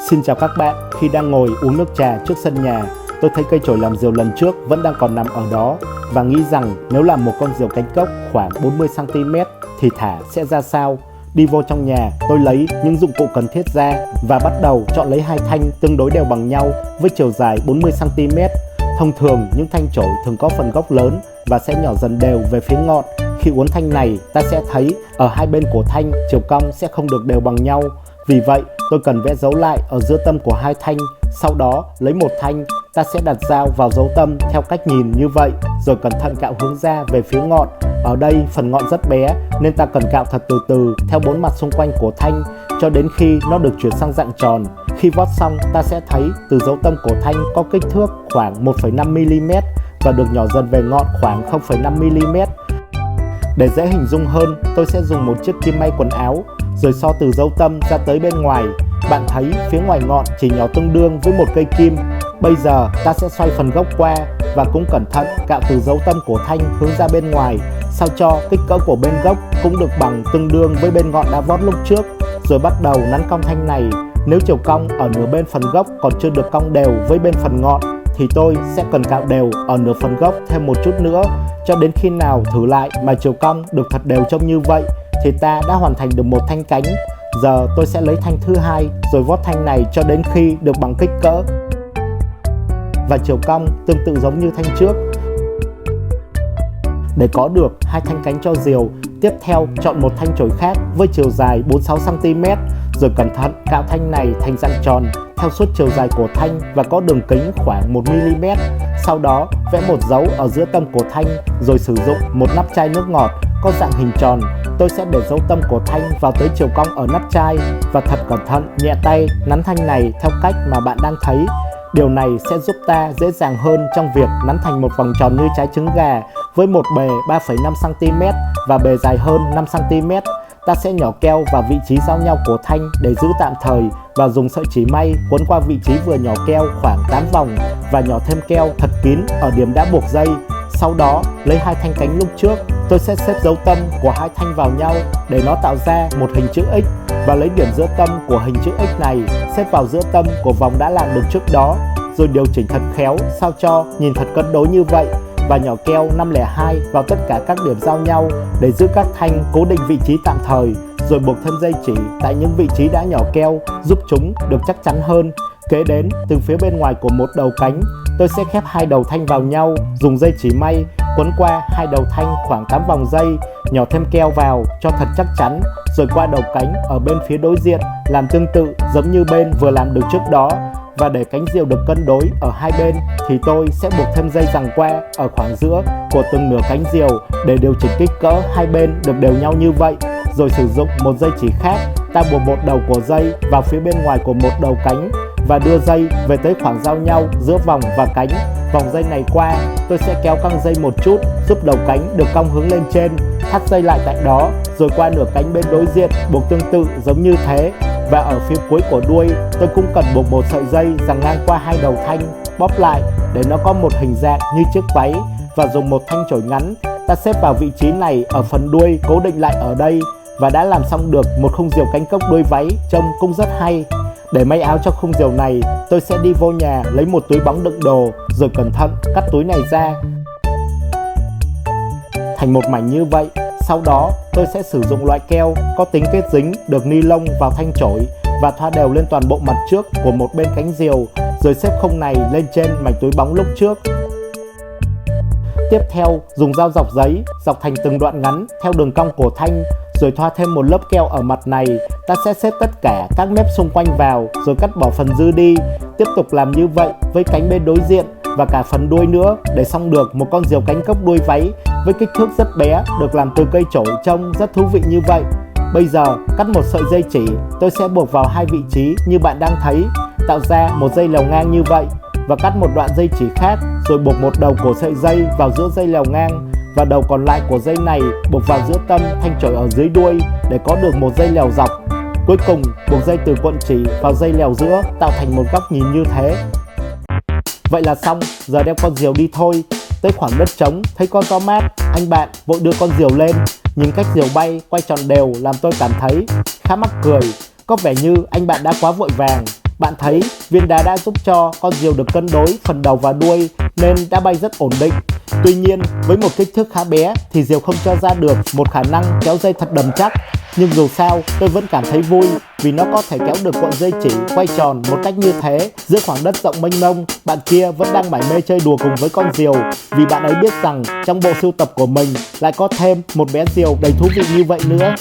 Xin chào các bạn, khi đang ngồi uống nước trà trước sân nhà, tôi thấy cây chổi làm diều lần trước vẫn đang còn nằm ở đó và nghĩ rằng nếu làm một con diều cánh cốc khoảng 40cm thì thả sẽ ra sao. Đi vô trong nhà, tôi lấy những dụng cụ cần thiết ra và bắt đầu chọn lấy hai thanh tương đối đều bằng nhau với chiều dài 40cm. Thông thường những thanh chổi thường có phần gốc lớn và sẽ nhỏ dần đều về phía ngọn. Khi uốn thanh này, ta sẽ thấy ở hai bên của thanh chiều cong sẽ không được đều bằng nhau. Vì vậy, tôi cần vẽ dấu lại ở giữa tâm của hai thanh. Sau đó, lấy một thanh, ta sẽ đặt dao vào dấu tâm theo cách nhìn như vậy, rồi cẩn thận cạo hướng ra về phía ngọn. Ở đây, phần ngọn rất bé nên ta cần cạo thật từ từ theo bốn mặt xung quanh của thanh cho đến khi nó được chuyển sang dạng tròn. Khi vót xong, ta sẽ thấy từ dấu tâm của thanh có kích thước khoảng 1,5mm và được nhỏ dần về ngọn khoảng 0,5mm. Để dễ hình dung hơn, tôi sẽ dùng một chiếc kim may quần áo rồi so từ dấu tâm ra tới bên ngoài. Bạn thấy phía ngoài ngọn chỉ nhỏ tương đương với một cây kim. Bây giờ ta sẽ xoay phần gốc qua và cũng cẩn thận cạo từ dấu tâm của thanh hướng ra bên ngoài, sao cho kích cỡ của bên gốc cũng được bằng tương đương với bên ngọn đã vót lúc trước. Rồi bắt đầu nắn cong thanh này. Nếu chiều cong ở nửa bên phần gốc còn chưa được cong đều với bên phần ngọn thì tôi sẽ cần cạo đều ở nửa phần gốc thêm một chút nữa, cho đến khi nào thử lại mà chiều cong được thật đều trông như vậy thì ta đã hoàn thành được một thanh cánh. Giờ tôi sẽ lấy thanh thứ hai rồi vót thanh này cho đến khi được bằng kích cỡ và chiều cong tương tự giống như thanh trước. Để có được hai thanh cánh cho diều, tiếp theo chọn một thanh chổi khác với chiều dài 46cm rồi cẩn thận cạo thanh này thành dạng tròn theo suốt chiều dài của thanh và có đường kính khoảng 1mm. Sau đó vẽ một dấu ở giữa tâm của thanh rồi sử dụng một nắp chai nước ngọt có dạng hình tròn. Tôi sẽ để dấu tâm của thanh vào tới chiều cong ở nắp chai và thật cẩn thận nhẹ tay nắn thanh này theo cách mà bạn đang thấy. Điều này sẽ giúp ta dễ dàng hơn trong việc nắn thành một vòng tròn như trái trứng gà với một bề 3,5cm và bề dài hơn 5cm. Ta sẽ nhỏ keo vào vị trí giao nhau của thanh để giữ tạm thời và dùng sợi chỉ may quấn qua vị trí vừa nhỏ keo khoảng 8 vòng và nhỏ thêm keo thật kín ở điểm đã buộc dây. Sau đó, lấy hai thanh cánh lúc trước, tôi sẽ xếp dấu tâm của hai thanh vào nhau để nó tạo ra một hình chữ X và lấy điểm giữa tâm của hình chữ X này xếp vào giữa tâm của vòng đã làm được trước đó, rồi điều chỉnh thật khéo sao cho nhìn thật cân đối như vậy và nhỏ keo 502 vào tất cả các điểm giao nhau để giữ các thanh cố định vị trí tạm thời, rồi buộc thêm dây chỉ tại những vị trí đã nhỏ keo giúp chúng được chắc chắn hơn. Kế đến, từ phía bên ngoài của một đầu cánh, tôi sẽ khép hai đầu thanh vào nhau, dùng dây chỉ may quấn qua hai đầu thanh khoảng 8 vòng dây, nhỏ thêm keo vào cho thật chắc chắn, rồi qua đầu cánh ở bên phía đối diện làm tương tự giống như bên vừa làm được trước đó. Và để cánh diều được cân đối ở hai bên thì tôi sẽ buộc thêm dây giằng qua ở khoảng giữa của từng nửa cánh diều để điều chỉnh kích cỡ hai bên được đều nhau như vậy. Rồi sử dụng một dây chỉ khác, ta buộc một đầu của dây vào phía bên ngoài của một đầu cánh và đưa dây về tới khoảng giao nhau giữa vòng và cánh. Vòng dây này qua, tôi sẽ kéo căng dây một chút giúp đầu cánh được cong hướng lên trên, thắt dây lại tại đó, rồi qua nửa cánh bên đối diện buộc tương tự giống như thế. Và ở phía cuối của đuôi, tôi cũng cần buộc một sợi dây giằng ngang qua hai đầu thanh, bóp lại để nó có một hình dạng như chiếc váy và dùng một thanh chổi ngắn, ta xếp vào vị trí này ở phần đuôi cố định lại ở đây và đã làm xong được một khung diều cánh cốc đuôi váy trông cũng rất hay. Để may áo cho khung diều này, tôi sẽ đi vô nhà lấy một túi bóng đựng đồ rồi cẩn thận cắt túi này ra thành một mảnh như vậy. Sau đó, tôi sẽ sử dụng loại keo có tính kết dính được ni lông vào thanh chổi và thoa đều lên toàn bộ mặt trước của một bên cánh diều, rồi xếp khung này lên trên mảnh túi bóng lúc trước. Tiếp theo, dùng dao dọc giấy dọc thành từng đoạn ngắn theo đường cong của thanh, rồi thoa thêm một lớp keo ở mặt này. Ta sẽ xếp tất cả các mép xung quanh vào rồi cắt bỏ phần dư đi. Tiếp tục làm như vậy với cánh bên đối diện và cả phần đuôi nữa để xong được một con diều cánh cốc đuôi váy với kích thước rất bé được làm từ cây chổi trông rất thú vị như vậy. Bây giờ cắt một sợi dây chỉ, tôi sẽ buộc vào hai vị trí như bạn đang thấy, tạo ra một dây lèo ngang như vậy và cắt một đoạn dây chỉ khác rồi buộc một đầu của sợi dây vào giữa dây lèo ngang và đầu còn lại của dây này buộc vào giữa tâm thanh chổi ở dưới đuôi để có được một dây lèo dọc. Cuối cùng buộc dây từ cuộn chỉ vào dây lèo giữa tạo thành một góc nhìn như thế. Vậy là xong, giờ đem con diều đi thôi. Tới khoảng đất trống thấy có gió mát, anh bạn vội đưa con diều lên. Nhìn cách diều bay quay tròn đều làm tôi cảm thấy khá mắc cười. Có vẻ như anh bạn đã quá vội vàng. Bạn thấy viên đá đã giúp cho con diều được cân đối phần đầu và đuôi nên đã bay rất ổn định. Tuy nhiên, với một kích thước khá bé thì diều không cho ra được một khả năng kéo dây thật đầm chắc. Nhưng dù sao, tôi vẫn cảm thấy vui vì nó có thể kéo được cuộn dây chỉ quay tròn một cách như thế. Giữa khoảng đất rộng mênh mông, bạn kia vẫn đang mải mê chơi đùa cùng với con diều vì bạn ấy biết rằng trong bộ sưu tập của mình lại có thêm một bé diều đầy thú vị như vậy nữa.